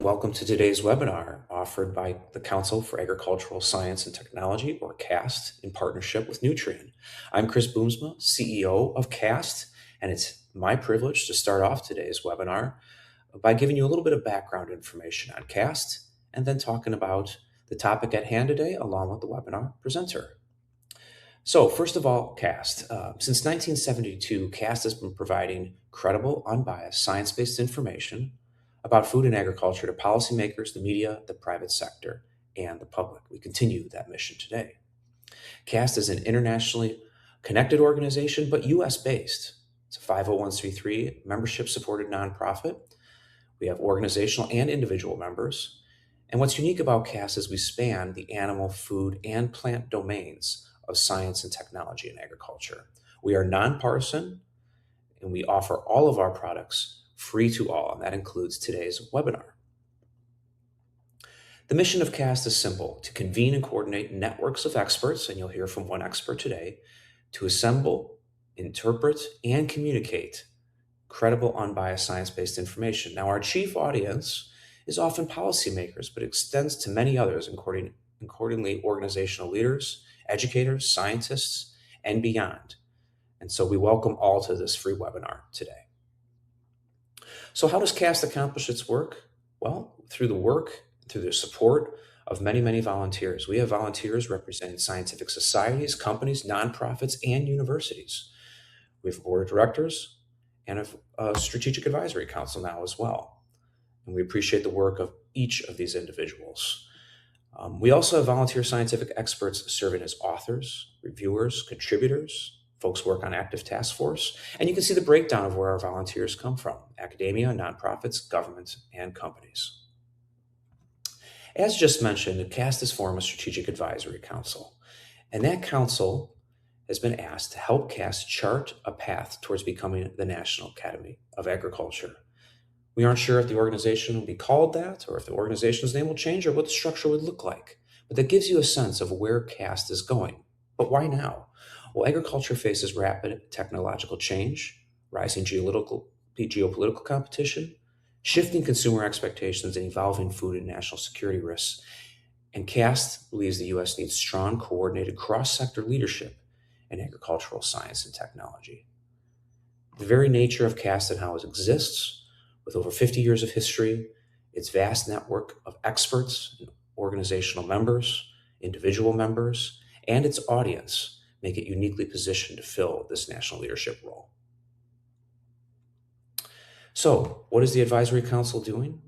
Welcome to today's webinar offered by the Council for Agricultural Science and Technology, or CAST, in partnership with Nutrien. I'm Chris Boomsma, CEO of CAST, and it's my privilege to start off today's webinar by giving you a little bit of background information on CAST and then talking about the topic at hand today along with the webinar presenter. So first of all, CAST. Since 1972, CAST has been providing credible, unbiased, science-based information about food and agriculture to policymakers, the media, the private sector, and the public. We continue that mission today. CAST is an internationally connected organization, but US-based. It's a 501c3 membership-supported nonprofit. We have organizational and individual members. And what's unique about CAST is we span the animal, food, and plant domains of science and technology in agriculture. We are nonpartisan, and we offer all of our products free to all, and that includes today's webinar. The mission of CAST is simple: to convene and coordinate networks of experts, and you'll hear from one expert today, to assemble, interpret, and communicate credible, unbiased, science-based information. Now, our chief audience is often policymakers, but extends to many others, including organizational leaders, educators, scientists, and beyond. And so we welcome all to this free webinar today. So how does CAST accomplish its work? Well, through the support of many, many volunteers. We have volunteers representing scientific societies, companies, nonprofits, and universities. We have a board of directors and a strategic advisory council now as well. And we appreciate the work of each of these individuals. We also have volunteer scientific experts serving as authors, reviewers, contributors. Folks work on active task force, and you can see the breakdown of where our volunteers come from: academia, nonprofits, governments, and companies. As just mentioned, CAST has formed a strategic advisory council, and that council has been asked to help CAST chart a path towards becoming the National Academy of Agriculture. We aren't sure if the organization will be called that, or if the organization's name will change, or what the structure would look like, but that gives you a sense of where CAST is going. But why now? Well, agriculture faces rapid technological change, rising geopolitical competition, shifting consumer expectations, and evolving food and national security risks. And CAST believes the U.S. needs strong, coordinated, cross-sector leadership in agricultural science and technology. The very nature of CAST and how it exists, with over 50 years of history, its vast network of experts, organizational members, individual members, and its audience make it uniquely positioned to fill this national leadership role. So, what is the Advisory Council doing?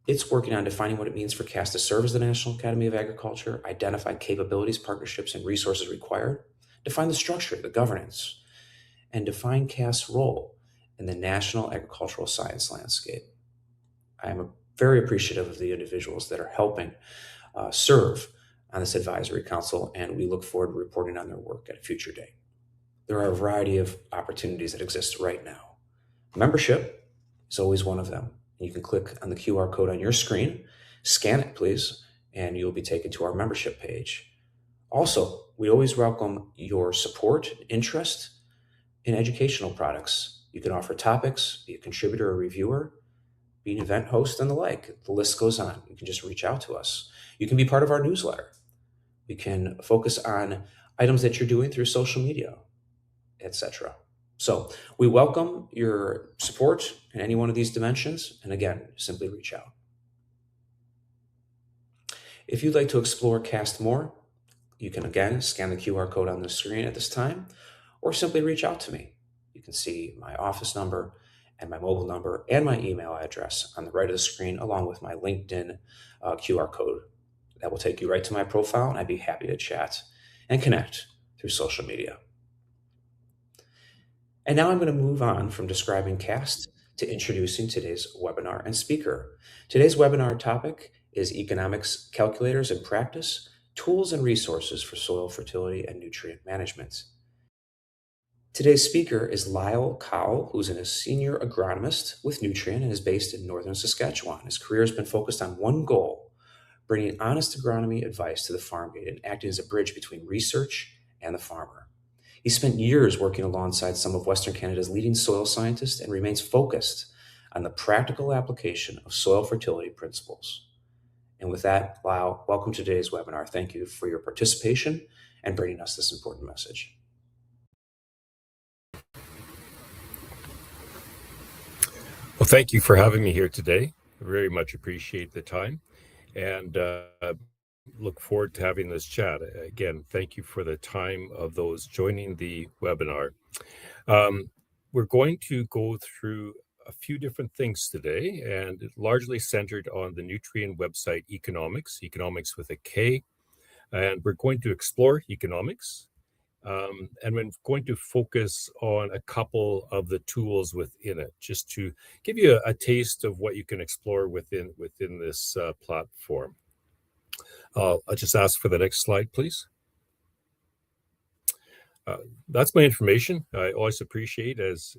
It's working on defining what it means for CAST to serve as the National Academy of Agriculture, identify capabilities, partnerships, and resources required, define the structure, the governance, and define CAST's role in the national agricultural science landscape. I am very appreciative of the individuals that are helping serve on this advisory council, and we look forward to reporting on their work at a future date. There are a variety of opportunities that exist right now. Membership is always one of them. You can click on the QR code on your screen, scan it please, and you'll be taken to our membership page. Also, we always welcome your support and interest in educational products. You can offer topics, be a contributor or reviewer, be an event host, and the like. The list goes on. You can just reach out to us. You can be part of our newsletter. We can focus on items that you're doing through social media, etc. So we welcome your support in any one of these dimensions. And again, simply reach out. If you'd like to explore CAST more, you can again scan the QR code on the screen at this time, or simply reach out to me. You can see my office number and my mobile number and my email address on the right of the screen, along with my LinkedIn QR code. That will take you right to my profile, and I'd be happy to chat and connect through social media. And now I'm going to move on from describing CAST to introducing today's webinar and speaker. Today's webinar topic is eKonomics Calculators in Practice, Tools and Resources for Soil Fertility and Nutrient Management. Today's speaker is Lyle Cowell, who's a senior agronomist with Nutrien and is based in northern Saskatchewan. His career has been focused on one goal: bringing honest agronomy advice to the farm gate and acting as a bridge between research and the farmer. He spent years working alongside some of Western Canada's leading soil scientists and remains focused on the practical application of soil fertility principles. And with that, Lyle, welcome to today's webinar. Thank you for your participation and bringing us this important message. Well, thank you for having me here today. I very much appreciate the time and look forward to having this chat. Again, thank you for the time of those joining the webinar. We're going to go through a few different things today, and largely centered on the Nutrien website eKonomics, eKonomics with a K. And we're going to explore eKonomics. And we're going to focus on a couple of the tools within it, just to give you a taste of what you can explore within this platform. I'll just ask for the next slide, please. That's my information. I always appreciate, as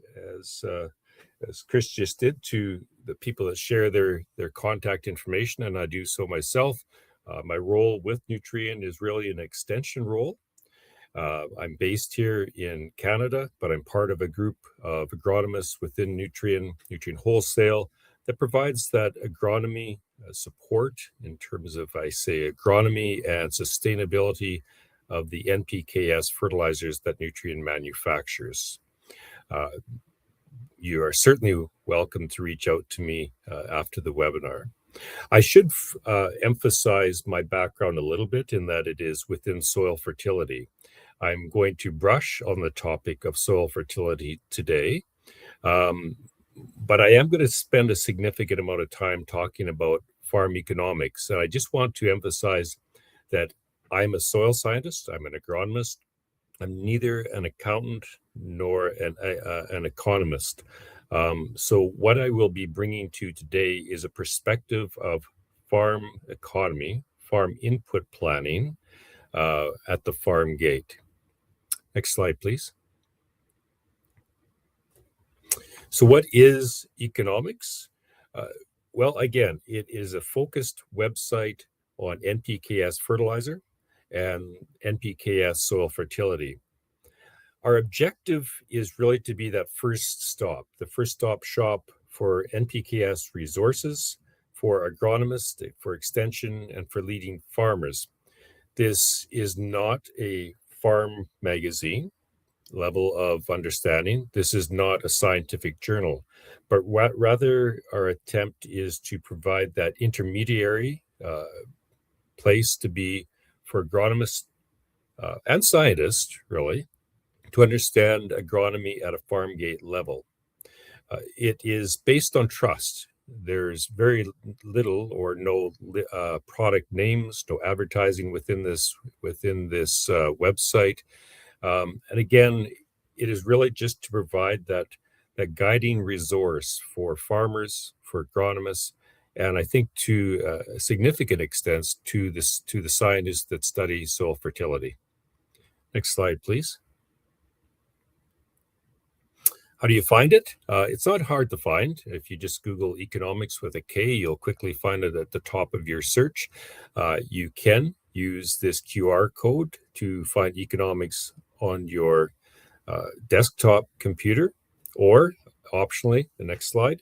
Chris just did, to the people that share their contact information, and I do so myself. My role with Nutrien is really an extension role. I'm based here in Canada, but I'm part of a group of agronomists within Nutrien Wholesale, that provides that agronomy support in terms of, I say, agronomy and sustainability of the NPKS fertilizers that Nutrien manufactures. You are certainly welcome to reach out to me after the webinar. I should emphasize my background a little bit, in that it is within soil fertility. I'm going to brush on the topic of soil fertility today, but I am going to spend a significant amount of time talking about farm economics. And I just want to emphasize that I'm a soil scientist, I'm an agronomist, I'm neither an accountant nor an economist. So what I will be bringing to today is a perspective of farm economy, farm input planning at the farm gate. Next slide, please. So what is eKonomics? Well, again, it is a focused website on NPKS fertilizer and NPKS soil fertility. Our objective is really to be that first stop, the first stop shop for NPKS resources, for agronomists, for extension, and for leading farmers. This is not a farm magazine level of understanding. This is not a scientific journal, but rather our attempt is to provide that intermediary place to be for agronomists and scientists, really, to understand agronomy at a farm gate level. It is based on trust. There's very little or no product names, no advertising within this website. And again, it is really just to provide that guiding resource for farmers, for agronomists, and I think to a significant extent to the scientists that study soil fertility. Next slide, please. How do you find it? It's not hard to find. If you just Google eKonomics with a K, you'll quickly find it at the top of your search. You can use this QR code to find eKonomics on your desktop computer, or optionally, the next slide,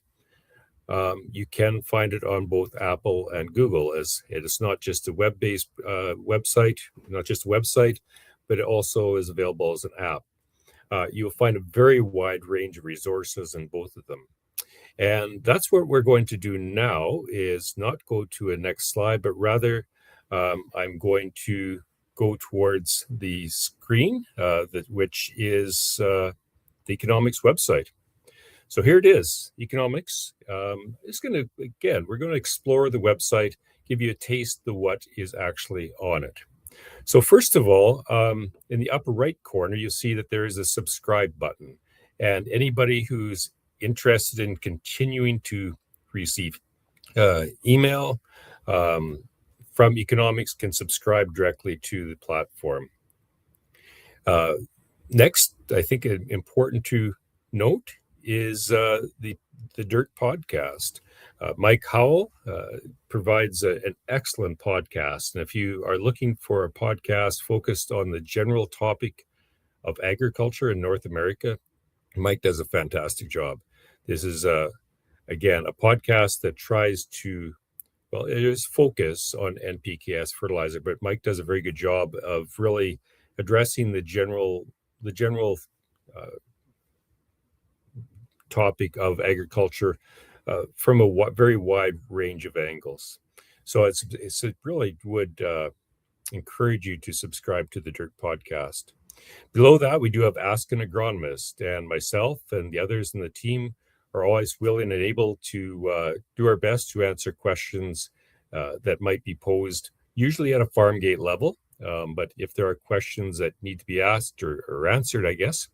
you can find it on both Apple and Google, as it is not just a web-based website, but it also is available as an app. You'll find a very wide range of resources in both of them. And that's what we're going to do now, is not go to a next slide, but rather I'm going to go towards the screen, which is the eKonomics website. So here it is, eKonomics. We're going to explore the website, give you a taste of what is actually on it. So first of all, in the upper right corner, you'll see that there is a subscribe button. And anybody who's interested in continuing to receive email from eKonomics can subscribe directly to the platform. Next, I think important to note is the Dirt podcast. Mike Howell provides an excellent podcast. And if you are looking for a podcast focused on the general topic of agriculture in North America, Mike does a fantastic job. This is Again, a podcast that tries to, well, it is focus on NPKs fertilizer, but Mike does a very good job of really addressing the general topic of agriculture from a very wide range of angles. So it really would encourage you to subscribe to the Dirt Podcast. Below that, we do have Ask an Agronomist, and myself and the others in the team are always willing and able to do our best to answer questions that might be posed, usually at a farm gate level. But if there are questions that need to be asked or answered, I guess,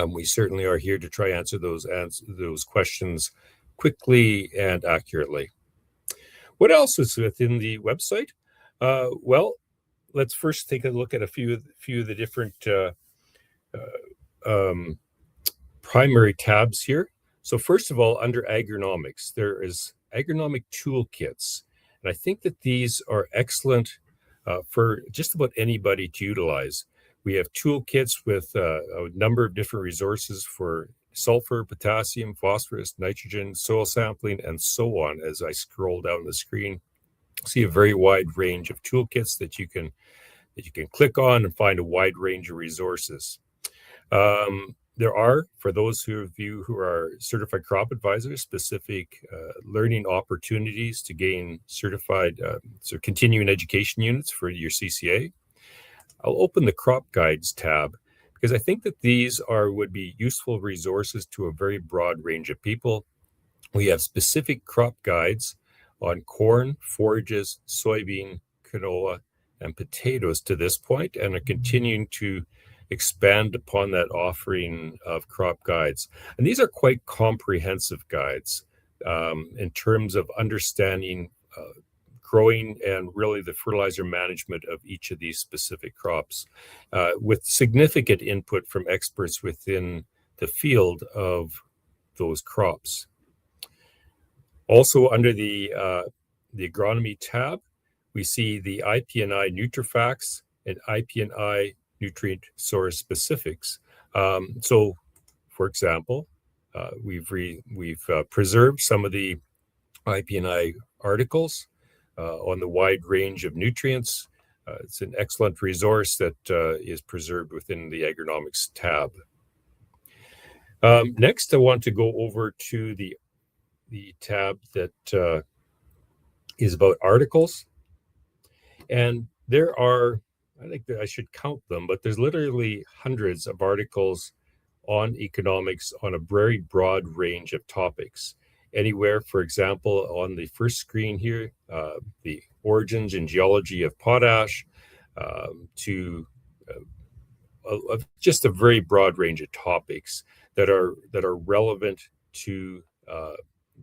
we certainly are here to try answer those questions quickly and accurately. What else is within the website? Well, let's first take a look at a few of the different primary tabs here. So first of all, under agronomics, there is agronomic toolkits. And I think that these are excellent for just about anybody to utilize. We have toolkits with a number of different resources for sulfur, potassium, phosphorus, nitrogen, soil sampling, and so on. As I scroll down the screen, see a very wide range of toolkits that you can click on and find a wide range of resources. There are, for those of you who are certified crop advisors, specific learning opportunities to gain certified continuing education units for your CCA. I'll open the crop guides tab because I think that these would be useful resources to a very broad range of people. We have specific crop guides on corn, forages, soybean, canola, and potatoes to this point, and are continuing to expand upon that offering of crop guides. And these are quite comprehensive guides in terms of understanding growing and really the fertilizer management of each of these specific crops, with significant input from experts within the field of those crops. Also under the agronomy tab, we see the IP&I Nutrifacts and IP&I nutrient source specifics. So, for example, we've preserved some of the IP&I articles on the wide range of nutrients. It's an excellent resource that is preserved within the agronomics tab. Next, I want to go over to the tab that is about articles. And there are, I think that I should count them, but there's literally hundreds of articles on economics on a very broad range of topics. Anywhere, for example, on the first screen here, the origins and geology of potash, to just a very broad range of topics that are relevant to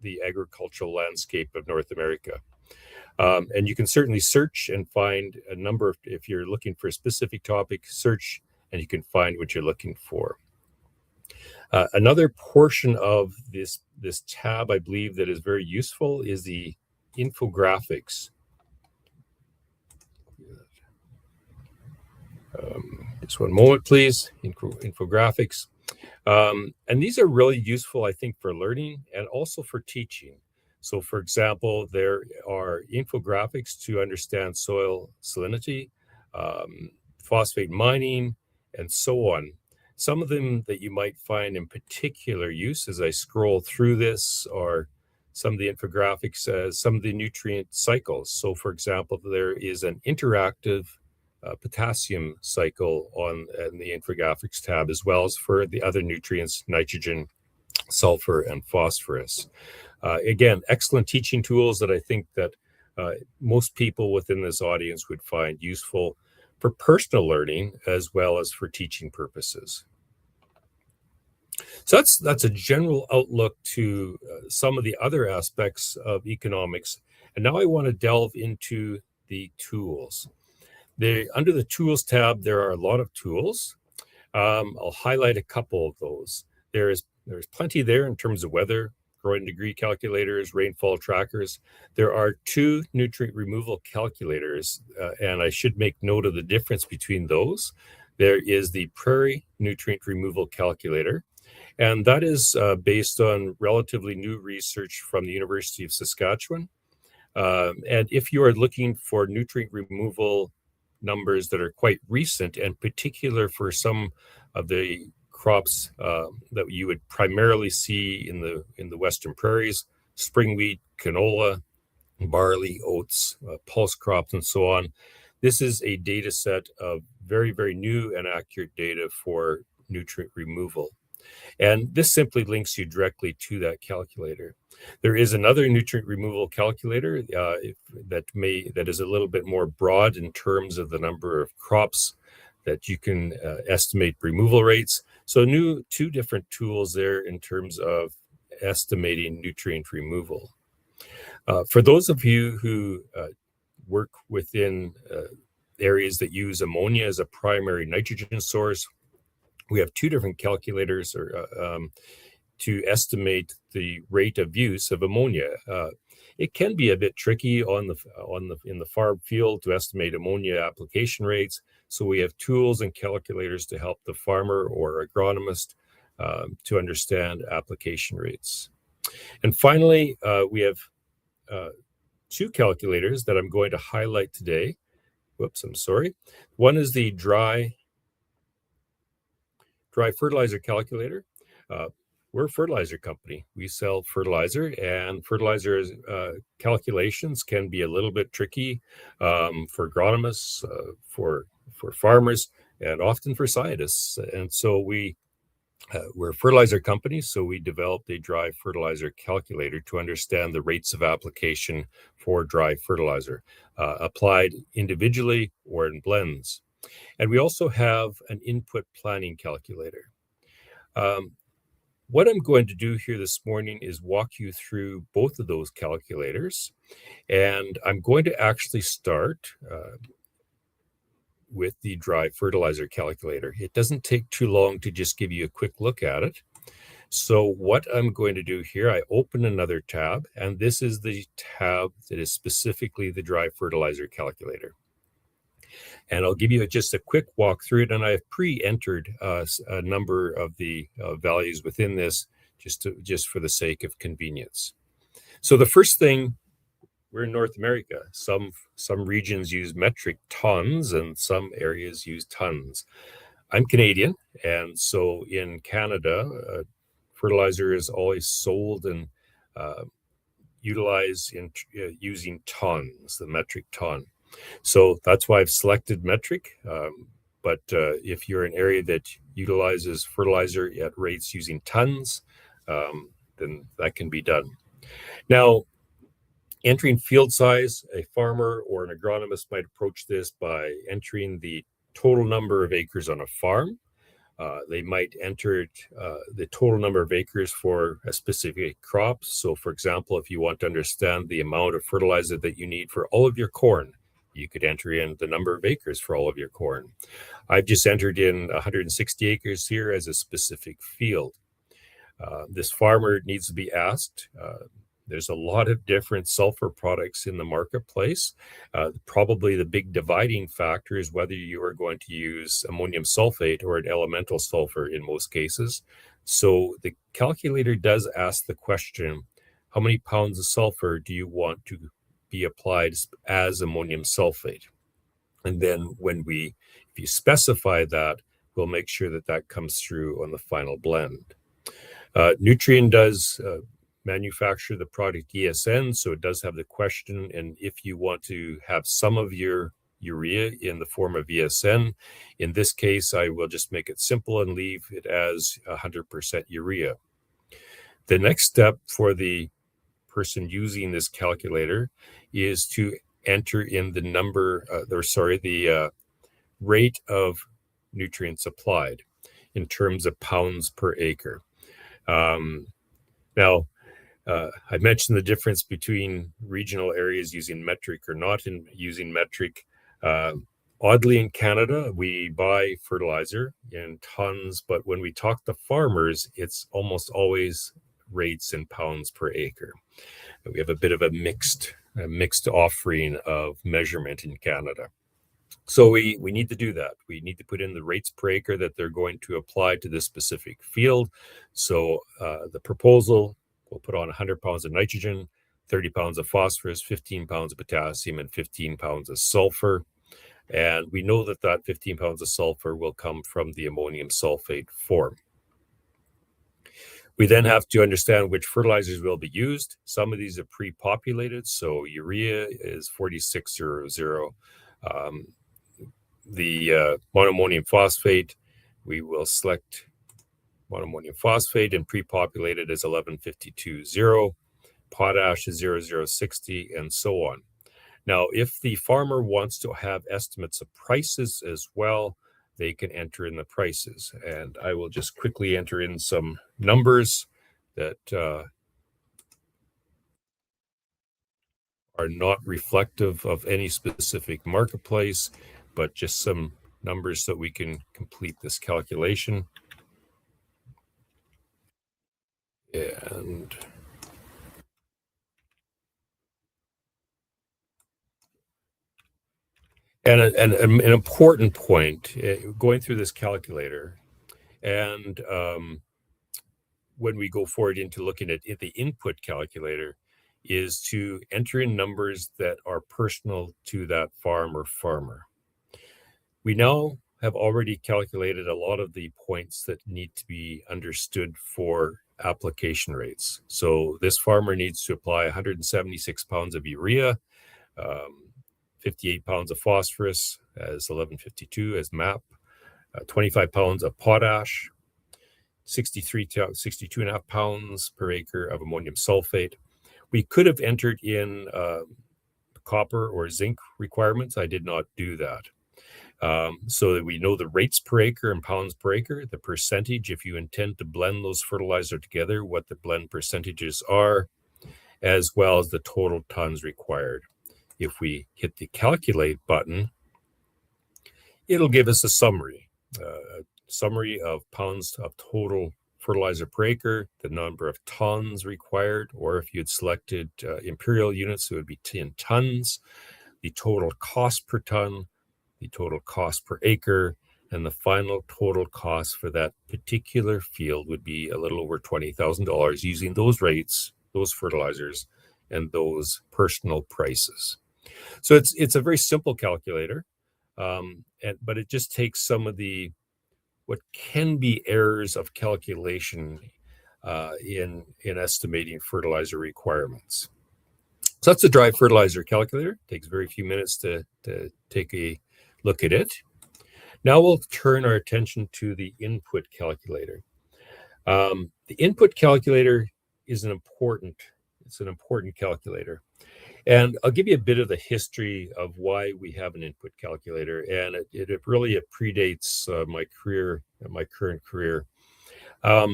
the agricultural landscape of North America. And you can certainly search and find a number of, if you're looking for a specific topic, search and you can find what you're looking for. Another portion of this tab, I believe, that is very useful is the infographics. Just one moment, please. Infographics. And these are really useful, I think, for learning and also for teaching. So, for example, there are infographics to understand soil salinity, phosphate mining, and so on. Some of them that you might find in particular use as I scroll through this are some of the infographics, some of the nutrient cycles. So, for example, there is an interactive potassium cycle on the infographics tab, as well as for the other nutrients, nitrogen, sulfur, and phosphorus. Again, excellent teaching tools that I think that most people within this audience would find useful for personal learning as well as for teaching purposes. So that's a general outlook to some of the other aspects of economics. And now I want to delve into the tools. Under the tools tab, there are a lot of tools. I'll highlight a couple of those. There's plenty there in terms of weather, growing degree calculators, rainfall trackers. There are 2 nutrient removal calculators, and I should make note of the difference between those. There is the Prairie Nutrient Removal Calculator, And that is based on relatively new research from the University of Saskatchewan. And if you are looking for nutrient removal numbers that are quite recent, and particular for some of the crops that you would primarily see in the Western prairies, spring wheat, canola, barley, oats, pulse crops, and so on. This is a data set of very, very new and accurate data for nutrient removal. And this simply links you directly to that calculator. There is another nutrient removal calculator that is a little bit more broad in terms of the number of crops that you can estimate removal rates. So two different tools there in terms of estimating nutrient removal. For those of you who work within areas that use ammonia as a primary nitrogen source, we have two different calculators to estimate the rate of use of ammonia. It can be a bit tricky in the farm field to estimate ammonia application rates. So we have tools and calculators to help the farmer or agronomist to understand application rates. And finally, we have two calculators that I'm going to highlight today. Whoops, I'm sorry. One is the dry fertilizer calculator. We're a fertilizer company. We sell fertilizer, and fertilizer calculations can be a little bit tricky for agronomists, for farmers, and often for scientists. And so we're a fertilizer company, so we developed a dry fertilizer calculator to understand the rates of application for dry fertilizer, applied individually or in blends. And we also have an input planning calculator. What I'm going to do here this morning is walk you through both of those calculators. And I'm going to actually start with the dry fertilizer calculator. It doesn't take too long to just give you a quick look at it. So what I'm going to do here, I open another tab, and this is the tab that is specifically the dry fertilizer calculator. And I'll give you just a quick walk through it. And I've pre-entered a number of the values within this just for the sake of convenience. So the first thing, we're in North America. Some regions use metric tons and some areas use tons. I'm Canadian, and so in Canada, fertilizer is always sold and utilized using tons, the metric ton. So that's why I've selected metric. But if you're an area that utilizes fertilizer at rates using tons, then that can be done. Now, entering field size, a farmer or an agronomist might approach this by entering the total number of acres on a farm. They might enter the total number of acres for a specific crop. So, for example, if you want to understand the amount of fertilizer that you need for all of your corn, you could enter in the number of acres for all of your corn. I've just entered in 160 acres here as a specific field. This farmer needs to be asked. There's a lot of different sulfur products in the marketplace. Probably the big dividing factor is whether you are going to use ammonium sulfate or an elemental sulfur in most cases. So the calculator does ask the question, how many pounds of sulfur do you want to be applied as ammonium sulfate? And then if you specify that, we'll make sure that that comes through on the final blend. Nutrien does manufacture the product ESN, so it does have the question, and if you want to have some of your urea in the form of ESN, in this case, I will just make it simple and leave it as 100% urea. The next step for the person using this calculator is to enter in the rate of nutrients applied in terms of pounds per acre. Now, I mentioned the difference between regional areas using metric or not using metric. Oddly, in Canada, we buy fertilizer in tons, but when we talk to farmers, it's almost always rates in pounds per acre. We have a bit of a mixed offering of measurement in Canada. So we need to do that. We need to put in the rates per acre that they're going to apply to this specific field. So the proposal will put on 100 pounds of nitrogen, 30 pounds of phosphorus, 15 pounds of potassium, and 15 pounds of sulfur. And we know that that 15 pounds of sulfur will come from the ammonium sulfate form. We then have to understand which fertilizers will be used. Some of these are pre-populated, so urea is 4600. The monoammonium phosphate, we will select monoammonium phosphate, and pre-populated is 11520. Potash is 0060, and so on. Now, if the farmer wants to have estimates of prices as well, they can enter in the prices. And I will just quickly enter in some numbers that are not reflective of any specific marketplace, but just some numbers so we can complete this calculation. And an important point going through this calculator, and when we go forward into looking at the input calculator, is to enter in numbers that are personal to that farm or farmer. We now have already calculated a lot of the points that need to be understood for application rates. So this farmer needs to apply 176 pounds of urea, 58 pounds of phosphorus as 1152 as MAP, 25 pounds of potash, 62 and a half pounds per acre of ammonium sulfate. We could have entered in copper or zinc requirements. I did not do that. So that we know the rates per acre and pounds per acre, the percentage, if you intend to blend those fertilizer together, what the blend percentages are, as well as the total tons required. If we hit the calculate button, it'll give us a summary of pounds of total fertilizer per acre, the number of tons required, or if you had selected imperial units, it would be 10 tons, the total cost per ton, the total cost per acre, and the final total cost for that particular field would be a little over $20,000 using those rates, those fertilizers, and those personal prices. So it's a very simple calculator, but it just takes some of the what can be errors of calculation in estimating fertilizer requirements. So that's the dry fertilizer calculator. It takes very few minutes to take a look at it. Now we'll turn our attention to the input calculator. The input calculator is an important calculator. And I'll give you a bit of the history of why we have an input calculator. And it really predates my career, my current career. I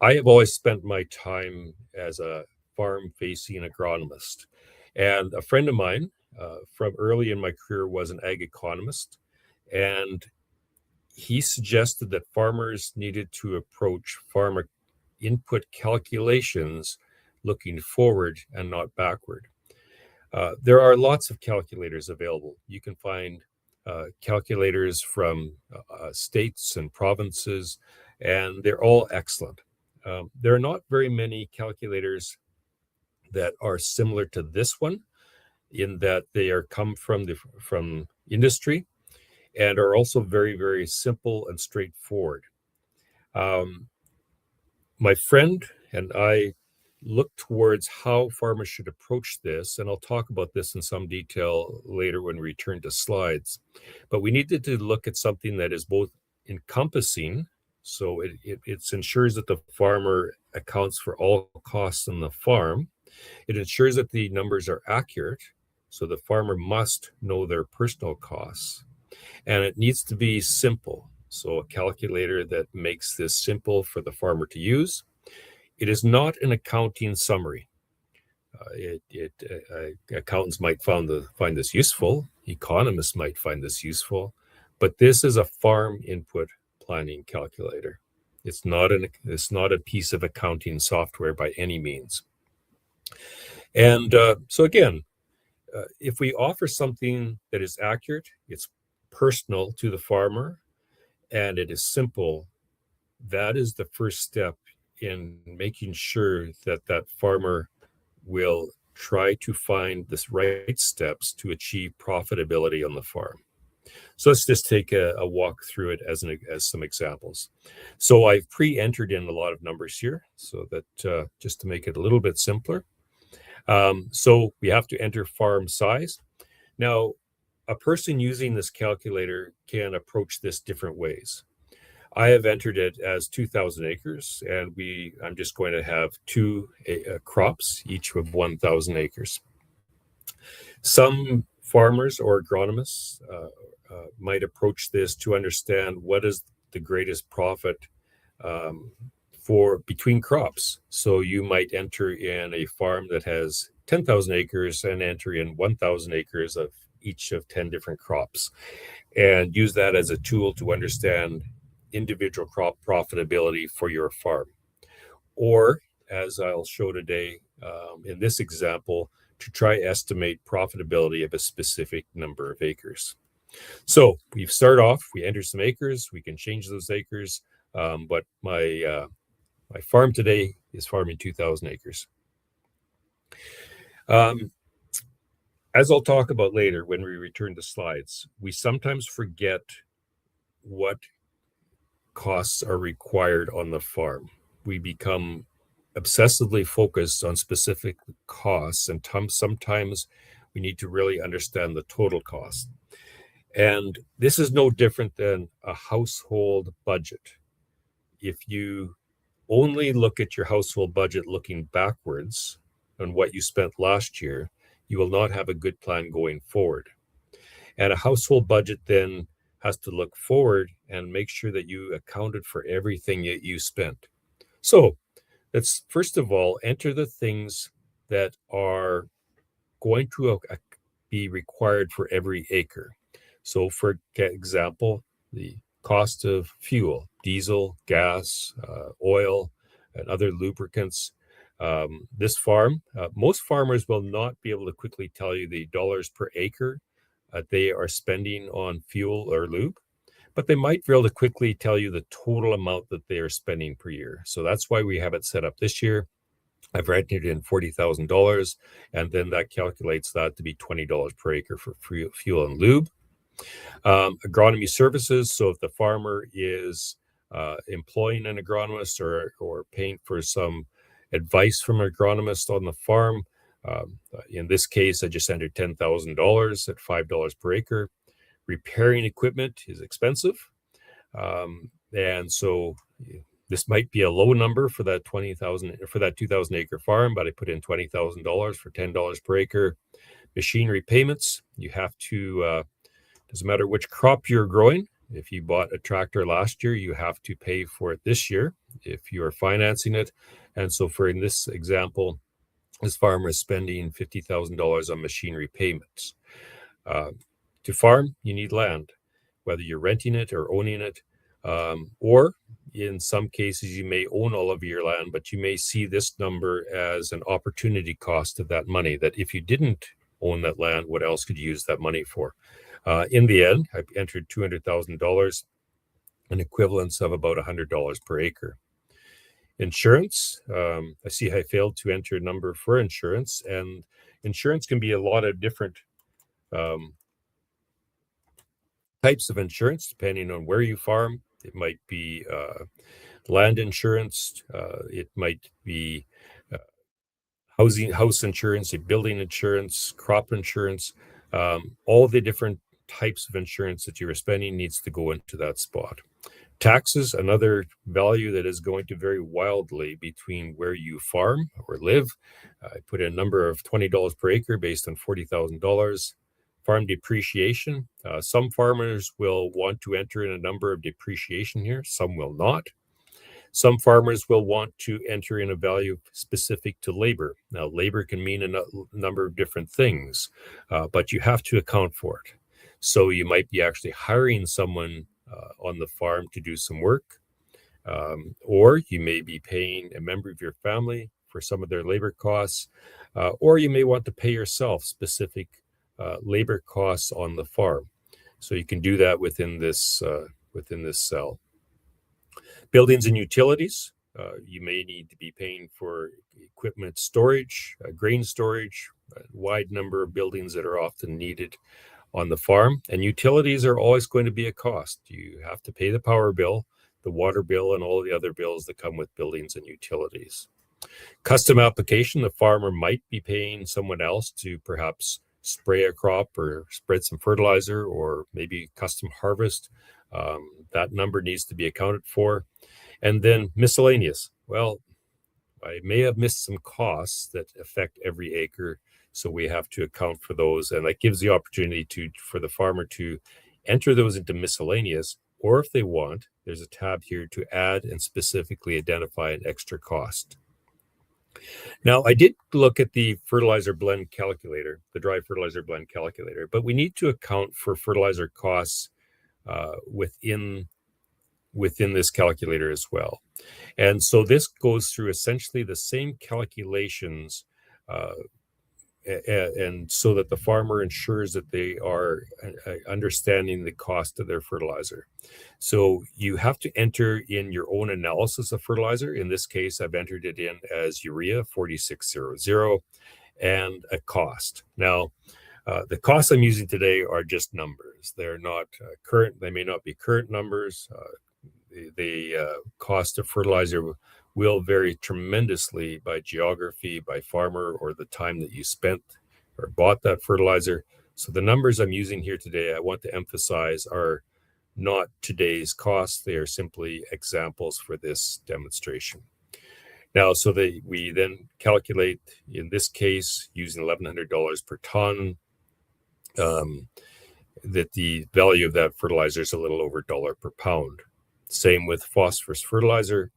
have always spent my time as a farm-facing agronomist. And a friend of mine from early in my career was an ag economist. And he suggested that farmers needed to approach farmer input calculations looking forward and not backward. There are lots of calculators available. You can find calculators from states and provinces, and they're all excellent. There are not very many calculators that are similar to this one in that they are come from industry and are also very, very simple and straightforward. My friend and I look towards how farmers should approach this, and I'll talk about this in some detail later when we return to slides. But we needed to look at something that is both encompassing, so it ensures that the farmer accounts for all costs on the farm. It ensures that the numbers are accurate, so the farmer must know their personal costs. And it needs to be simple, so a calculator that makes this simple for the farmer to use. It is not an accounting summary. Accountants might find this useful. Economists might find this useful, but this is a farm input planning calculator. It's not a piece of accounting software by any means. And so again, if we offer something that is accurate, it's personal to the farmer, and it is simple, that is the first step in making sure that that farmer will try to find the right steps to achieve profitability on the farm. So let's just take a walk through it as some examples. So I've pre-entered in a lot of numbers here, so that just to make it a little bit simpler. So we have to enter farm size. Now, a person using this calculator can approach this different ways. I have entered it as 2,000 acres, and I'm just going to have two crops, each of 1,000 acres. Some farmers or agronomists might approach this to understand what is the greatest profit for between crops. So you might enter in a farm that has 10,000 acres and enter in 1,000 acres of each of 10 different crops, and use that as a tool to understand individual crop profitability for your farm. Or, as I'll show today in this example, to try estimate profitability of a specific number of acres. So we start off, we enter some acres, we can change those acres, but my farm today is farming 2,000 acres. As I'll talk about later when we return to slides, we sometimes forget what costs are required on the farm. We become obsessively focused on specific costs, and sometimes we need to really understand the total cost. And this is no different than a household budget. If you only look at your household budget looking backwards on what you spent last year, you will not have a good plan going forward. And a household budget then has to look forward and make sure that you accounted for everything that you spent. So let's first of all enter the things that are going to be required for every acre. So for example, the cost of fuel, diesel, gas, oil, and other lubricants. This farm, most farmers will not be able to quickly tell you the dollars per acre they are spending on fuel or lube, but they might be able to quickly tell you the total amount that they are spending per year. So that's why we have it set up this year. I've entered in $40,000, and then that calculates that to be $20 per acre for fuel and lube. Agronomy services. So if the farmer is employing an agronomist or paying for some advice from an agronomist on the farm, in this case, I just entered $10,000 at $5 per acre. Repairing equipment is expensive. And so this might be a low number for that 2,000 acre farm, but I put in $20,000 for $10 per acre. Machinery payments, you have to, doesn't matter which crop you're growing. If you bought a tractor last year, you have to pay for it this year if you are financing it. And so in this example, this farmer is spending $50,000 on machinery payments. To farm, you need land, whether you're renting it or owning it, or in some cases, you may own all of your land, but you may see this number as an opportunity cost of that money, that if you didn't own that land, what else could you use that money for? In the end, I entered $200,000, an equivalence of about $100 per acre. Insurance, I see I failed to enter a number for insurance, and insurance can be a lot of different types of insurance depending on where you farm. It might be land insurance, it might be house insurance, building insurance, crop insurance. All the different types of insurance that you're spending needs to go into that spot. Taxes, another value that is going to vary wildly between where you farm or live. I put in a number of $20 per acre based on $40,000. Farm depreciation. Some farmers will want to enter in a number of depreciation here. Some will not. Some farmers will want to enter in a value specific to labor. Now, labor can mean a number of different things, but you have to account for it. So you might be actually hiring someone on the farm to do some work, or you may be paying a member of your family for some of their labor costs, or you may want to pay yourself specific labor costs on the farm. So you can do that within this cell. Buildings and utilities. You may need to be paying for equipment storage, grain storage, a wide number of buildings that are often needed on the farm. And utilities are always going to be a cost. You have to pay the power bill, the water bill, and all the other bills that come with buildings and utilities. Custom application, the farmer might be paying someone else to perhaps spray a crop or spread some fertilizer or maybe custom harvest. That number needs to be accounted for. And then miscellaneous. Well, I may have missed some costs that affect every acre, so we have to account for those. And that gives the opportunity for the farmer to enter those into miscellaneous, or if they want, there's a tab here to add and specifically identify an extra cost. Now, I did look at the fertilizer blend calculator, the dry fertilizer blend calculator, but we need to account for fertilizer costs within this calculator as well. And so this goes through essentially the same calculations, and so that the farmer ensures that they are understanding the cost of their fertilizer. So you have to enter in your own analysis of fertilizer. In this case, I've entered it in as urea 4600 and a cost. Now, the costs I'm using today are just numbers. They're not current. They may not be current numbers. The cost of fertilizer will vary tremendously by geography, by farmer, or the time that you spent or bought that fertilizer. So the numbers I'm using here today, I want to emphasize, are not today's costs. They are simply examples for this demonstration. Now, so we then calculate, in this case, using $1,100 per ton, that the value of that fertilizer is a little over $1 per pound. Same with phosphorus fertilizer,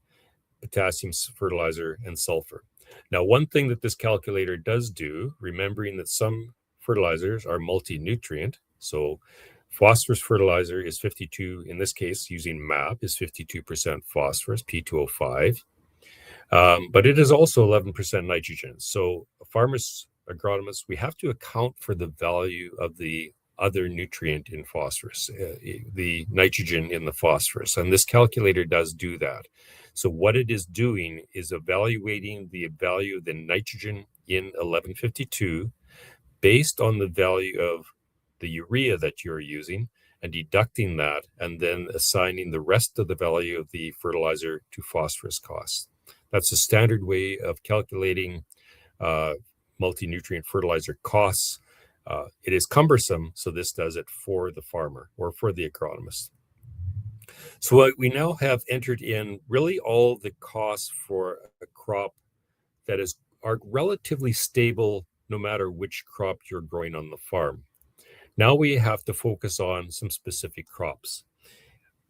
potassium fertilizer, and sulfur. Now, one thing that this calculator does do, remembering that some fertilizers are multi-nutrient, so phosphorus fertilizer is 52, in this case, using MAP, is 52% phosphorus, P2O5, but it is also 11% nitrogen. So farmers, agronomists, we have to account for the value of the other nutrient in phosphorus, the nitrogen in the phosphorus. And this calculator does do that. So what it is doing is evaluating the value of the nitrogen in 1152 based on the value of the urea that you're using and deducting that, and then assigning the rest of the value of the fertilizer to phosphorus costs. That's a standard way of calculating multi-nutrient fertilizer costs. It is cumbersome, so this does it for the farmer or for the agronomist. So we now have entered in really all the costs for a crop that are relatively stable no matter which crop you're growing on the farm. Now we have to focus on some specific crops.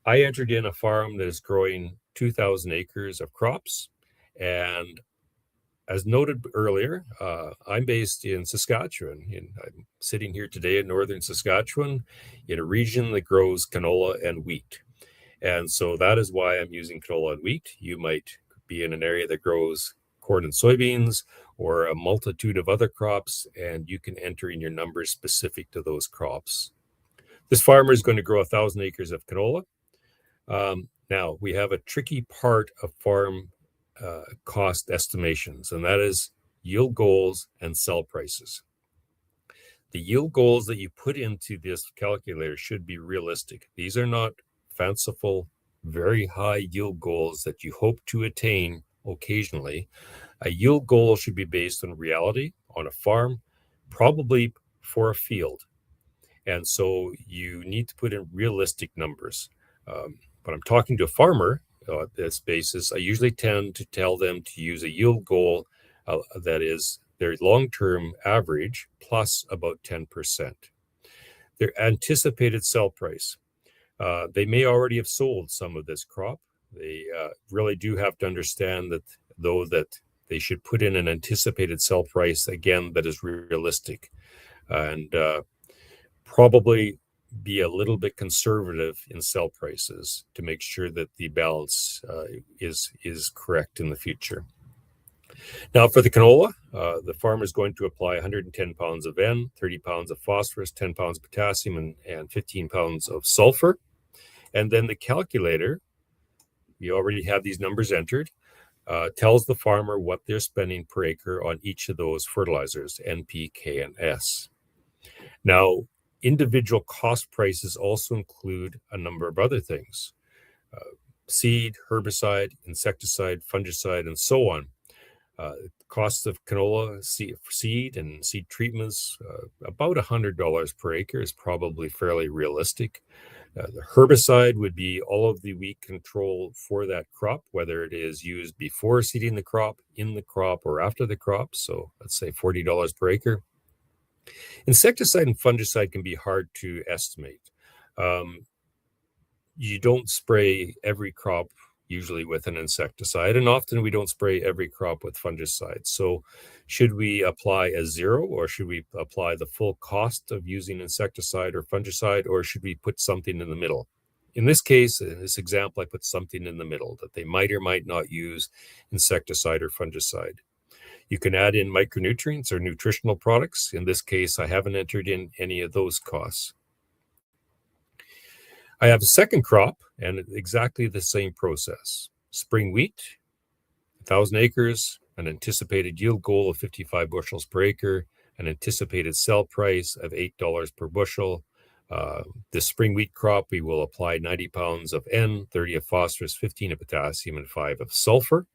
I entered in a farm that is growing 2,000 acres of crops, and as noted earlier, I'm based in Saskatchewan. I'm sitting here today in northern Saskatchewan in a region that grows canola and wheat. And so that is why I'm using canola and wheat. You might be in an area that grows corn and soybeans or a multitude of other crops, and you can enter in your numbers specific to those crops. This farmer is going to grow 1,000 acres of canola. Now, we have a tricky part of farm cost estimations, and that is yield goals and sell prices. The yield goals that you put into this calculator should be realistic. These are not fanciful, very high yield goals that you hope to attain occasionally. A yield goal should be based on reality on a farm, probably for a field. And so you need to put in realistic numbers. When I'm talking to a farmer on this basis, I usually tend to tell them to use a yield goal that is their long-term average plus about 10%. Their anticipated sell price. They may already have sold some of this crop. They really do have to understand that, though, that they should put in an anticipated sell price, again, that is realistic, and probably be a little bit conservative in sell prices to make sure that the balance is correct in the future. Now for the canola, the farmer is going to apply 110 pounds of N, 30 pounds of phosphorus, 10 pounds of potassium, and 15 pounds of sulfur. And then the calculator, you already have these numbers entered, tells the farmer what they're spending per acre on each of those fertilizers, N, P, K, and S. Now, individual cost prices also include a number of other things: seed, herbicide, insecticide, fungicide, and so on. Cost of canola seed and seed treatments, about $100 per acre is probably fairly realistic. The herbicide would be all of the weed control for that crop, whether it is used before seeding the crop, in the crop, or after the crop. So let's say $40 per acre. Insecticide and fungicide can be hard to estimate. You don't spray every crop usually with an insecticide, and often we don't spray every crop with fungicide. So should we apply a zero, or should we apply the full cost of using insecticide or fungicide, or should we put something in the middle? In this case, in this example, I put something in the middle, that they might or might not use insecticide or fungicide. You can add in micronutrients or nutritional products. In this case, I haven't entered in any of those costs. I have a second crop and exactly the same process. Spring wheat, 1,000 acres, an anticipated yield goal of 55 bushels per acre, an anticipated sell price of $8 per bushel. This spring wheat crop, we will apply 90 pounds of N, 30 of phosphorus, 15 of potassium, and 5 of sulfur.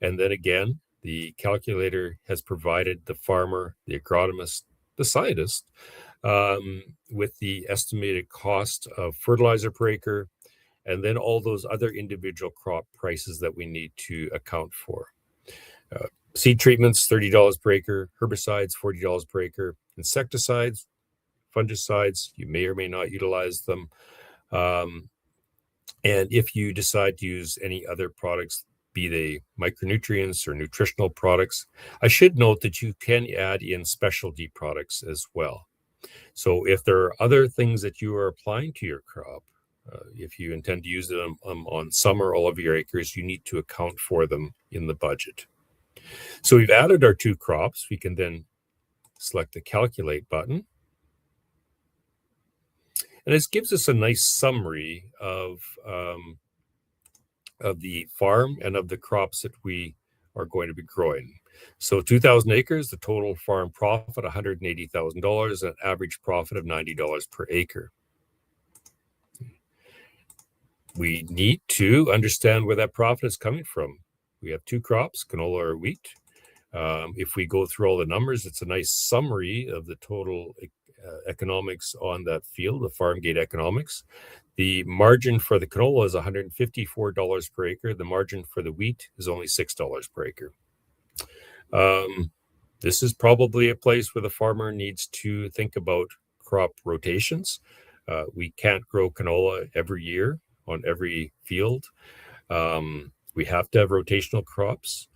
And then again, the calculator has provided the farmer, the agronomist, the scientist, with the estimated cost of fertilizer per acre, and then all those other individual crop prices that we need to account for. Seed treatments, $30 per acre, herbicides, $40 per acre, insecticides, fungicides, you may or may not utilize them. And if you decide to use any other products, be they micronutrients or nutritional products, I should note that you can add in specialty products as well. So if there are other things that you are applying to your crop, if you intend to use them on some or all of your acres, you need to account for them in the budget. So we've added our two crops. We can then select the calculate button. And this gives us a nice summary of the farm and of the crops that we are going to be growing. So 2,000 acres, the total farm profit, $180,000, an average profit of $90 per acre. We need to understand where that profit is coming from. We have two crops, canola or wheat. If we go through all the numbers, it's a nice summary of the total economics on that field, the farm gate economics. The margin for the canola is $154 per acre. The margin for the wheat is only $6 per acre. This is probably a place where the farmer needs to think about crop rotations. We can't grow canola every year on every field. We have to have rotational crops.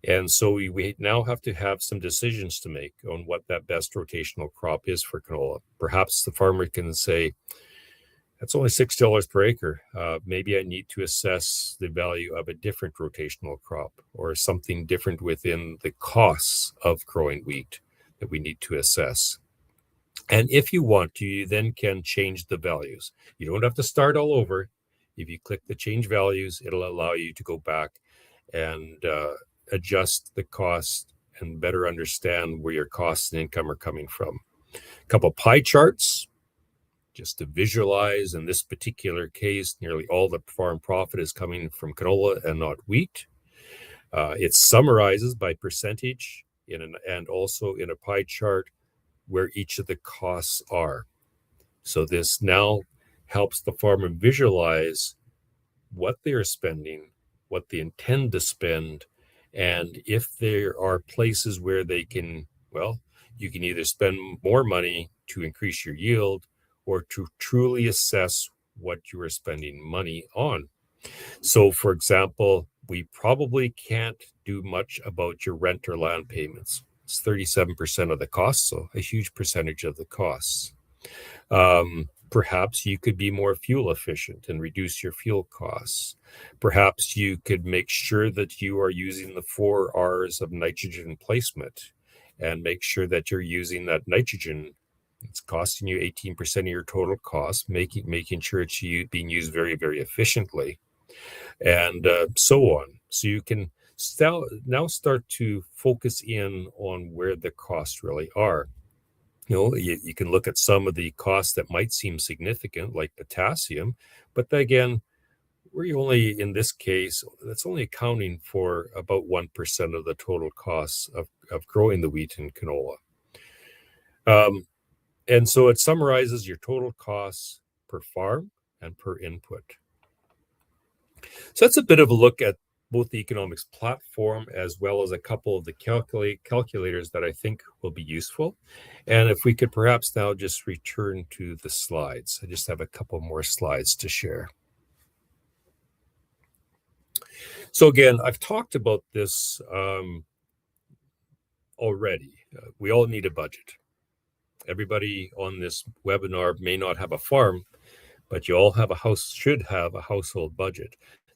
And so we now have to have some decisions to make on what that best rotational crop is for canola. Perhaps the farmer can say, that's only $6 per acre. Maybe I need to assess the value of a different rotational crop or something different within the costs of growing wheat that we need to assess. And if you want to, you then can change the values. You don't have to start all over. If you click the change values, it'll allow you to go back and adjust the cost and better understand where your costs and income are coming from. A couple pie charts just to visualize. In this particular case, nearly all the farm profit is coming from canola and not wheat. It summarizes by percentage and also in a pie chart where each of the costs are. So this now helps the farmer visualize what they're spending, what they intend to spend, and if there are places where they can, well, you can either spend more money to increase your yield or to truly assess what you are spending money on. So, for example, we probably can't do much about your rent or land payments. It's 37% of the cost, so a huge percentage of the costs. Perhaps you could be more fuel efficient and reduce your fuel costs. Perhaps you could make sure that you are using the 4 R's of nitrogen placement and make sure that you're using that nitrogen. It's costing you 18% of your total cost, making sure it's being used very, very efficiently, and so on. So you can now start to focus in on where the costs really are. You can look at some of the costs that might seem significant, like potassium, but again, we're only, in this case, that's only accounting for about 1% of the total costs of growing the wheat and canola. And so it summarizes your total costs per farm and per input. So that's a bit of a look at both the eKonomics platform as well as a couple of the calculators that I think will be useful. And if we could perhaps now just return to the slides. I just have a couple more slides to share. So again, I've talked about this already. We all need a budget. Everybody on this webinar may not have a farm, but you all should have a household budget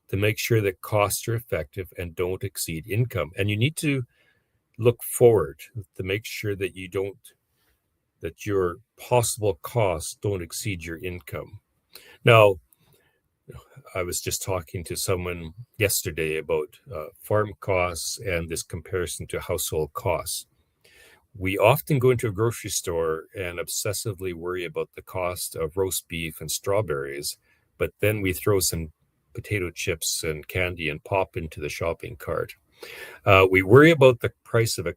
to make sure that costs are effective and don't exceed income. And you need to look forward to make sure that that your possible costs don't exceed your income. Now, I was just talking to someone yesterday about farm costs and this comparison to household costs. We often go into a grocery store and obsessively worry about the cost of roast beef and strawberries, but then we throw some potato chips and candy and pop into the shopping cart. We worry about the price of a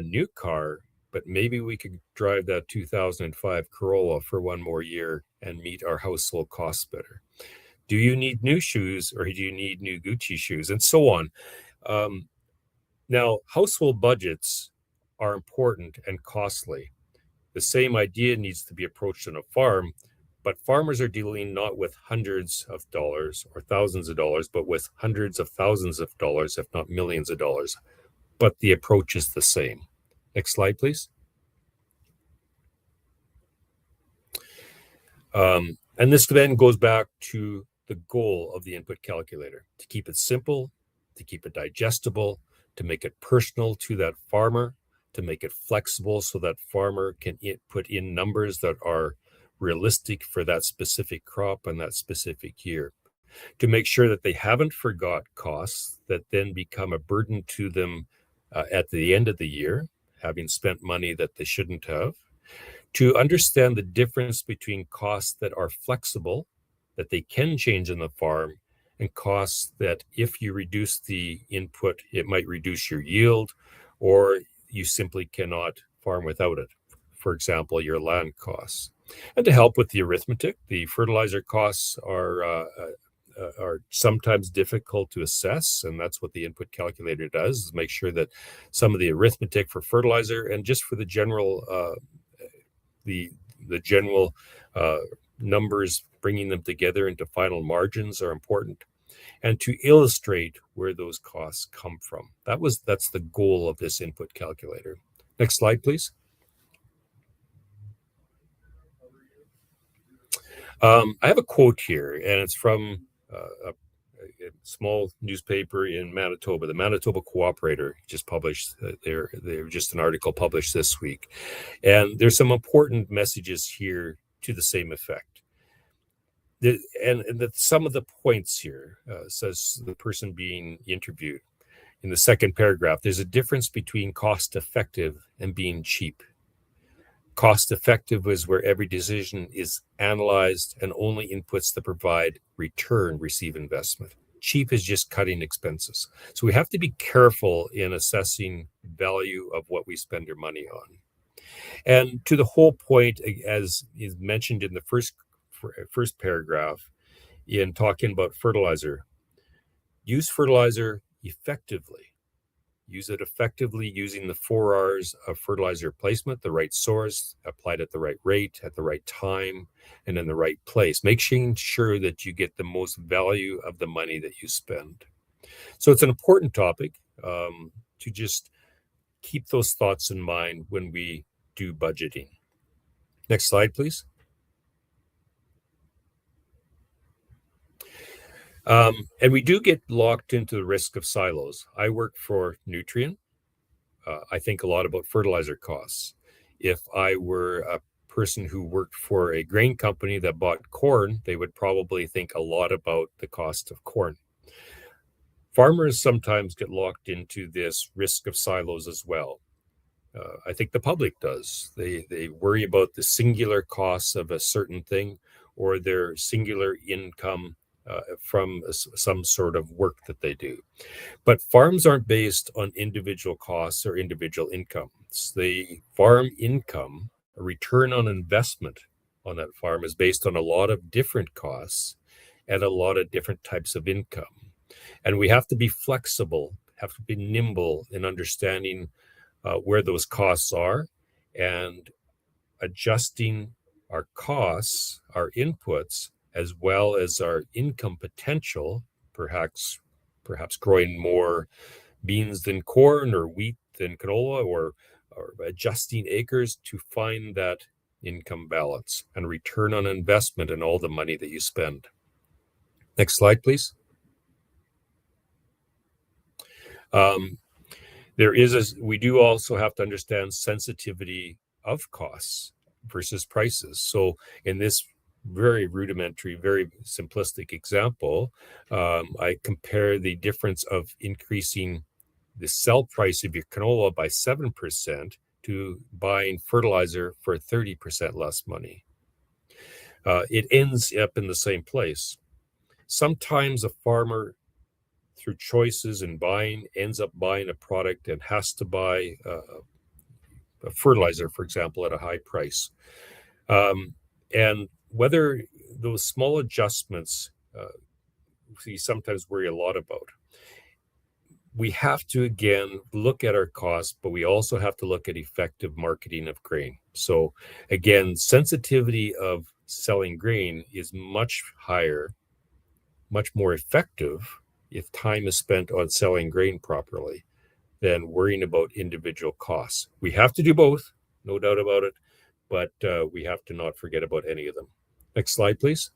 new car, but maybe we could drive that 2005 Corolla for one more year and meet our household costs better. Do you need new shoes or do you need new Gucci shoes? And so on. Now, household budgets are important and costly. The same idea needs to be approached on a farm, but farmers are dealing not with hundreds of dollars or thousands of dollars, but with hundreds of thousands of dollars, if not millions of dollars. But the approach is the same. Next slide, please. And this then goes back to the goal of the input calculator, to keep it simple, to keep it digestible, to make it personal to that farmer, to make it flexible so that farmer can put in numbers that are realistic for that specific crop and that specific year, to make sure that they haven't forgot costs that then become a burden to them at the end of the year, having spent money that they shouldn't have, to understand the difference between costs that are flexible, that they can change on the farm, and costs that if you reduce the input, it might reduce your yield, or you simply cannot farm without it. For example, your land costs. And to help with the arithmetic, the fertilizer costs are sometimes difficult to assess, and that's what the input calculator does, is make sure that some of the arithmetic for fertilizer and just for the general general numbers, bringing them together into final margins are important, and to illustrate where those costs come from. That's the goal of this input calculator. Next slide, please. I have a quote here, and it's from a small newspaper in Manitoba, the Manitoba Cooperator. Just published they're just an article published this week, and there's some important messages here to the same effect. Some of the points here, says the person being interviewed in the second paragraph, there's a difference between cost effective and being cheap. Cost effective is where every decision is analyzed and only inputs that provide return receive investment. Cheap is just cutting expenses. So we have to be careful in assessing value of what we spend our money on. And to the whole point, as is mentioned in the first paragraph, in talking about fertilizer, use fertilizer effectively. Use it effectively using the 4 Rs of fertilizer placement, the right source, applied at the right rate, at the right time, and in the right place. Making sure that you get the most value of the money that you spend. So it's an important topic to just keep those thoughts in mind when we do budgeting. Next slide, please. And we do get locked into the risk of silos. I work for Nutrien. I think a lot about fertilizer costs. If I were a person who worked for a grain company that bought corn, they would probably think a lot about the cost of corn. Farmers sometimes get locked into this risk of silos as well. I think the public does. They worry about the singular costs of a certain thing or their singular income from some sort of work that they do. But farms aren't based on individual costs or individual incomes. The farm income, a return on investment on that farm, is based on a lot of different costs and a lot of different types of income. And we have to be flexible, have to be nimble in understanding where those costs are and adjusting our costs, our inputs, as well as our income potential, perhaps growing more beans than corn or wheat than canola, or adjusting acres to find that income balance and return on investment in all the money that you spend. Next slide, please. We do also have to understand sensitivity of costs versus prices. So in this very rudimentary, very simplistic example, I compare the difference of increasing the sell price of your canola by 7% to buying fertilizer for 30% less money. It ends up in the same place. Sometimes a farmer, through choices in buying, ends up buying a product and has to buy a fertilizer, for example, at a high price. And whether those small adjustments we sometimes worry a lot about. We have to, again, look at our costs, but we also have to look at effective marketing of grain. So again, sensitivity of selling grain is much higher, much more effective if time is spent on selling grain properly than worrying about individual costs. We have to do both, no doubt about it, but we have to not forget about any of them. Next slide, please.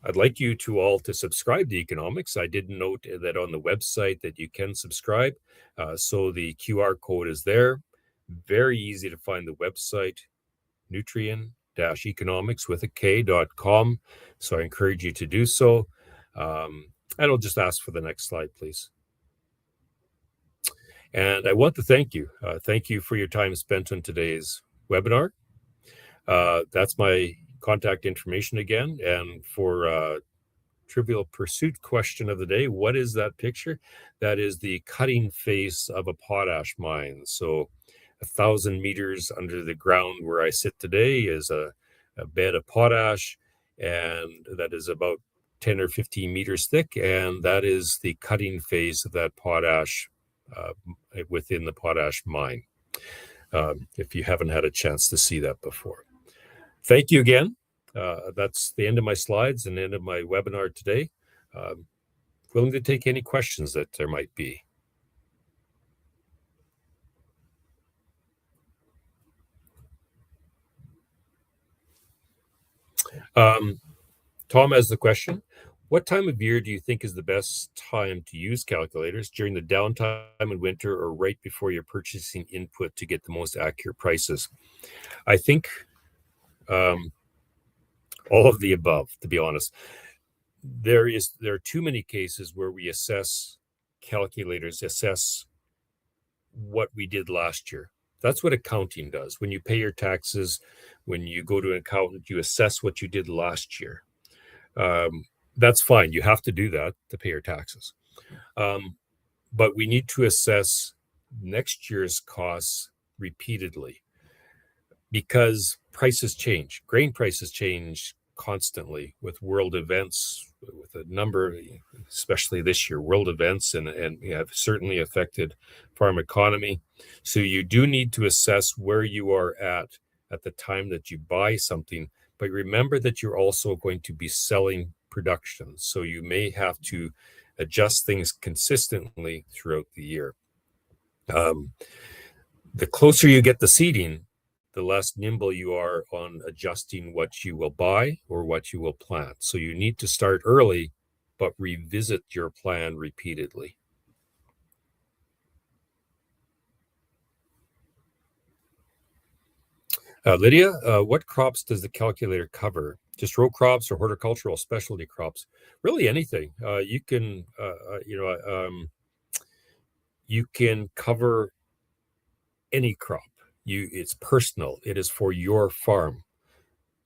I'd like you to all to subscribe to eKonomics. I did note that on the website that you can subscribe. So the QR code is there. Very easy to find the website, Nutrien-economics with a K.com. So I encourage you to do so. And I'll just ask for the next slide, please. And I want to thank you. Thank you for your time spent on today's webinar. That's my contact information again. And for Trivial Pursuit question of the day, what is that picture? That is the cutting face of a potash mine. So 1,000 meters under the ground where I sit today is a bed of potash, and that is about 10 or 15 meters thick, and that is the cutting face of that potash within the potash mine, if you haven't had a chance to see that before. Thank you again. That's the end of my slides and the end of my webinar today. Willing to take any questions that there might be. Tom has the question. What time of year do you think is the best time to use calculators? During the downtime in winter or right before you're purchasing input to get the most accurate prices? I think all of the above, to be honest. There are too many cases where we calculators assess what we did last year. That's what accounting does. When you pay your taxes, when you go to an accountant, you assess what you did last year. That's fine. You have to do that to pay your taxes. But we need to assess next year's costs repeatedly because prices change. Grain prices change constantly with world events, with a number, especially this year, world events and have certainly affected farm economy. So you do need to assess where you are at the time that you buy something, but remember that you're also going to be selling production. So you may have to adjust things consistently throughout the year. The closer you get to seeding, the less nimble you are on adjusting what you will buy or what you will plant. So you need to start early, but revisit your plan repeatedly. Lydia, what crops does the calculator cover? Just row crops or horticultural specialty crops? Really anything. You can cover any crop. It's personal. It is for your farm.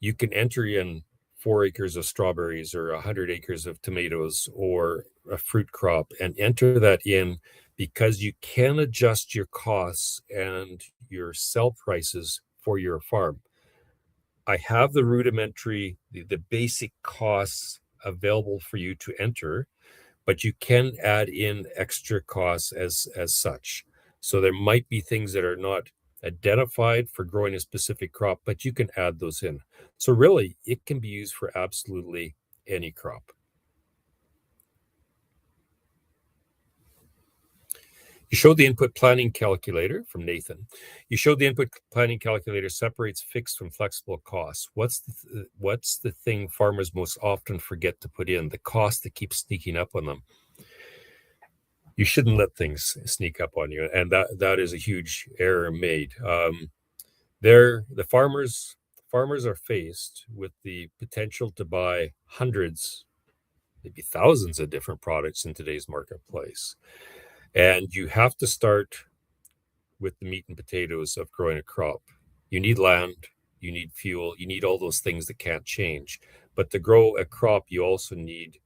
You can enter in 4 acres of strawberries or 100 acres of tomatoes or a fruit crop and enter that in, because you can adjust your costs and your sell prices for your farm. I have the rudimentary, the basic costs available for you to enter, but you can add in extra costs as such. So there might be things that are not identified for growing a specific crop, but you can add those in. So really, it can be used for absolutely any crop. You showed the input planning calculator from Nathan. You showed the input planning calculator separates fixed from flexible costs. What's the thing farmers most often forget to put in? The cost that keeps sneaking up on them. You shouldn't let things sneak up on you, and that is a huge error made. The farmers are faced with the potential to buy hundreds, maybe thousands of different products in today's marketplace, and you have to start with the meat and potatoes of growing a crop. You need land, you need fuel, you need all those things that can't change. But to grow a crop, you also need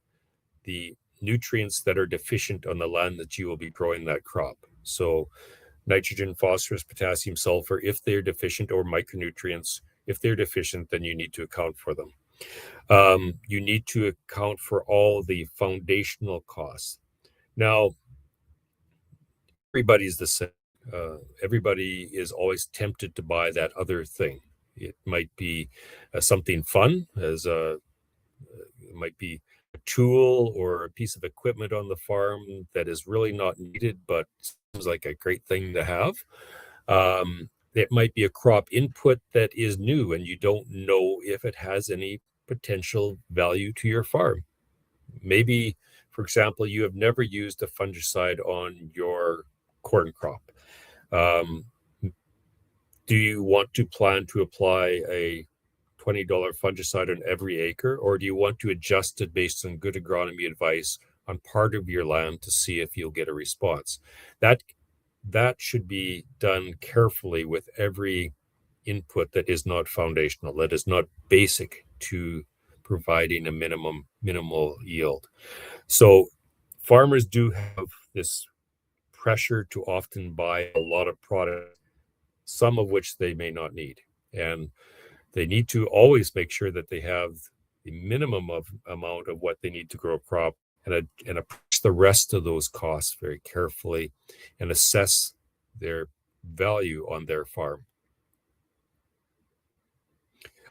the nutrients that are deficient on the land that you will be growing that crop. So nitrogen, phosphorus, potassium, sulfur, if they're deficient, or micronutrients, if they're deficient, then you need to account for them. You need to account for all the foundational costs. Now, everybody's the same. Everybody is always tempted to buy that other thing. It might be something fun, it might be a tool or a piece of equipment on the farm that is really not needed, but seems like a great thing to have. It might be a crop input that is new and you don't know if it has any potential value to your farm. Maybe, for example, you have never used a fungicide on your corn crop. Do you want to plan to apply a $20 fungicide on every acre, or do you want to adjust it based on good agronomy advice on part of your land to see if you'll get a response? That should be done carefully with every input that is not foundational, that is not basic to providing a minimal yield. So farmers do have this pressure to often buy a lot of product, some of which they may not need. And they need to always make sure that they have the minimum of amount of what they need to grow a crop, and approach the rest of those costs very carefully and assess their value on their farm.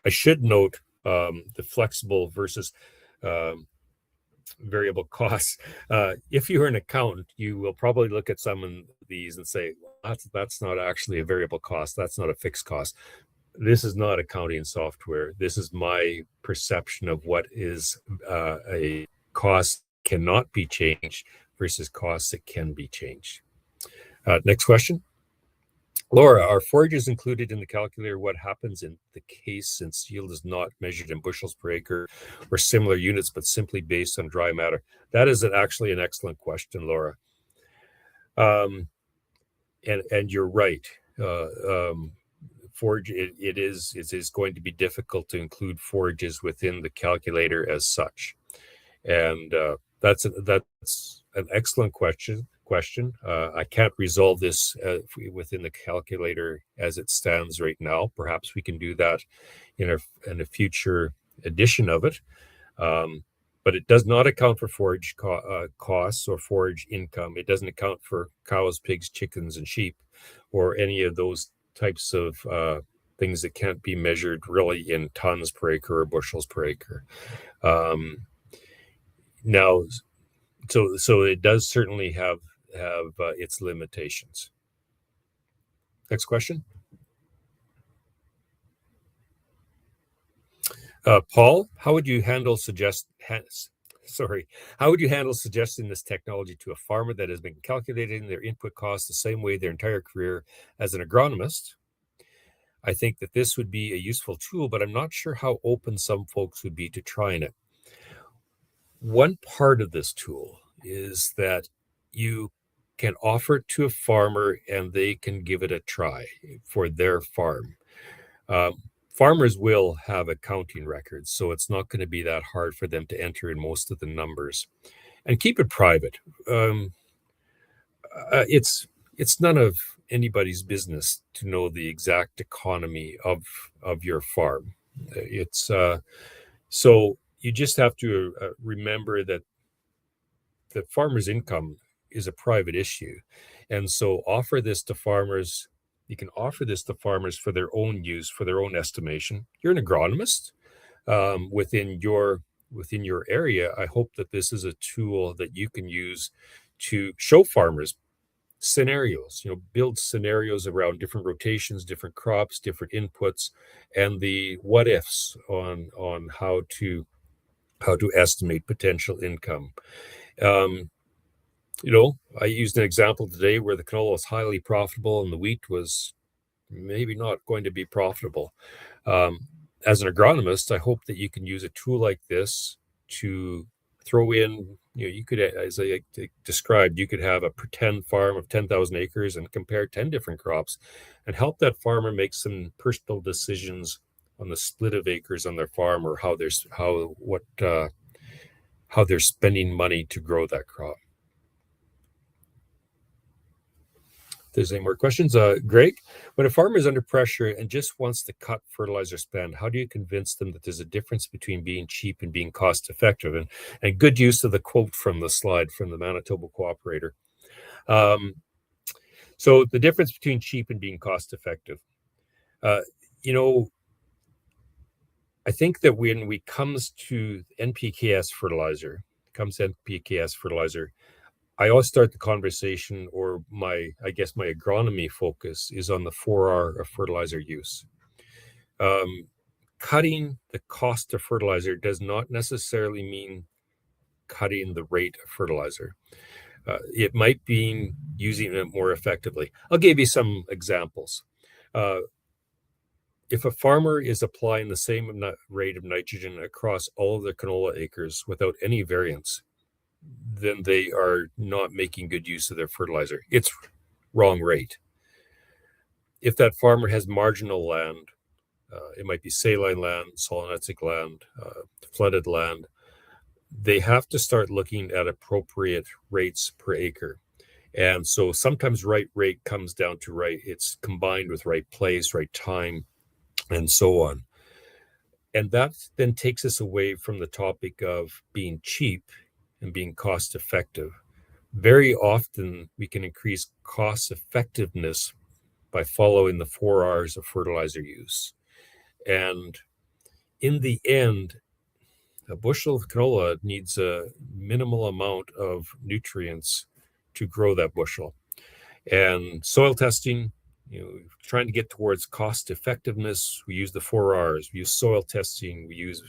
I should note the flexible versus variable costs. If you're an accountant, you will probably look at some of these and say, that's not actually a variable cost. That's not a fixed cost. This is not accounting software. This is my perception of what is a cost cannot be changed versus costs that can be changed. Next question. Laura, are forages included in the calculator? What happens in the case since yield is not measured in bushels per acre or similar units, but simply based on dry matter? That is actually an excellent question, Laura. And you're right. Forage, it is going to be difficult to include forages within the calculator as such, and that's an excellent question. I can't resolve this within the calculator as it stands right now. Perhaps we can do that in a future edition of it. But it does not account for forage costs or forage income. It doesn't account for cows, pigs, chickens, and sheep, or any of those types of things that can't be measured really in tons per acre or bushels per acre. Now, so it does certainly have its limitations. Next question. Paul, how would you handle how would you handle suggesting this technology to a farmer that has been calculating their input costs the same way their entire career as an agronomist? I think that this would be a useful tool, but I'm not sure how open some folks would be to trying it. One part of this tool is that you can offer it to a farmer and they can give it a try for their farm. Farmers will have accounting records, so it's not going to be that hard for them to enter in most of the numbers. And keep it private. It's none of anybody's business to know the exact economy of your farm. It's so you just have to remember that the farmer's income is a private issue, and so offer this to farmers. You can offer this to farmers for their own use, for their own estimation. You're an agronomist within your area. I hope that this is a tool that you can use to show farmers scenarios, build scenarios around different rotations, different crops, different inputs, and the what ifs on how to estimate potential income. I used an example today where the canola was highly profitable and the wheat was maybe not going to be profitable. As an agronomist, I hope that you can use a tool like this to throw in, you could, as I described, you could have a pretend farm of 10,000 acres and compare 10 different crops and help that farmer make some personal decisions on the split of acres on their farm or how they're spending money to grow that crop. If there's any more questions, Greg, when a farmer is under pressure and just wants to cut fertilizer spend, how do you convince them that there's a difference between being cheap and being cost effective? And good use of the quote from the slide from the Manitoba Cooperator. So the difference between cheap and being cost effective. I think that when it comes to NPKs fertilizer, I always start the conversation, or my agronomy focus is on the 4R of fertilizer use. Cutting the cost of fertilizer does not necessarily mean cutting the rate of fertilizer. It might be using it more effectively. I'll give you some examples. If a farmer is applying the same rate of nitrogen across all of their canola acres without any variance, then they are not making good use of their fertilizer. It's wrong rate. If that farmer has marginal land, it might be saline land, solonitic land, flooded land, they have to start looking at appropriate rates per acre. And so sometimes right rate comes down to it's combined with right place, right time, and so on. And that then takes us away from the topic of being cheap and being cost effective. Very often we can increase cost effectiveness by following the 4Rs of fertilizer use. And in the end, a bushel of canola needs a minimal amount of nutrients to grow that bushel. And soil testing, trying to get towards cost effectiveness, we use the 4Rs. We use soil testing. We use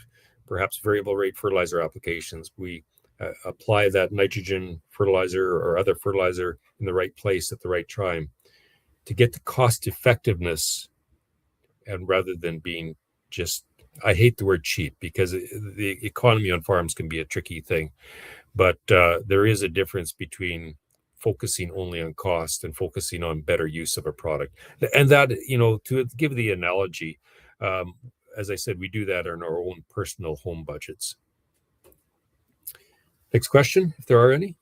perhaps variable rate fertilizer applications. We apply that nitrogen fertilizer or other fertilizer in the right place at the right time to get the cost effectiveness, and rather than being just, I hate the word cheap because the economy on farms can be a tricky thing, but there is a difference between focusing only on cost and focusing on better use of a product. And that, to give the analogy, as I said, we do that in our own personal home budgets. Next question, if there are any.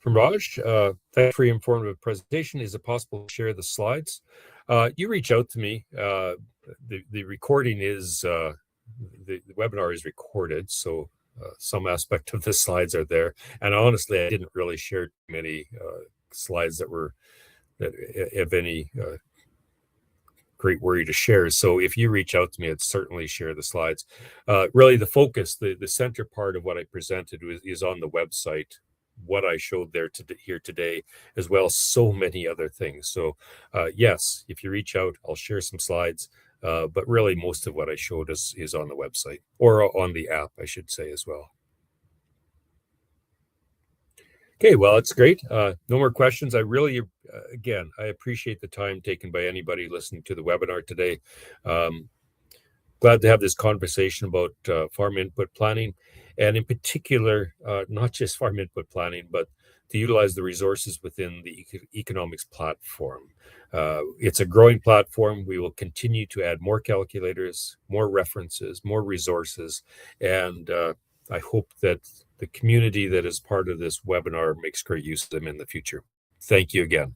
From Raj, thanks for your informative presentation. Is it possible to share the slides? You reach out to me. The recording is, the webinar is recorded, so some aspect of the slides are there. And honestly, I didn't really share many slides that have any great worry to share. So if you reach out to me, I'd certainly share the slides. Really, the focus, the center part of what I presented is on the website. what I showed here today, as well as so many other things. So yes, if you reach out, I'll share some slides. But really, most of what I showed is on the website, or on the app, I should say, as well. Okay, well, it's great. No more questions. Again, I appreciate the time taken by anybody listening to the webinar today. Glad to have this conversation about farm input planning, and in particular, not just farm input planning, but to utilize the resources within the eKonomics platform. It's a growing platform. We will continue to add more calculators, more references, more resources, and I hope that the community that is part of this webinar makes great use of them in the future. Thank you again.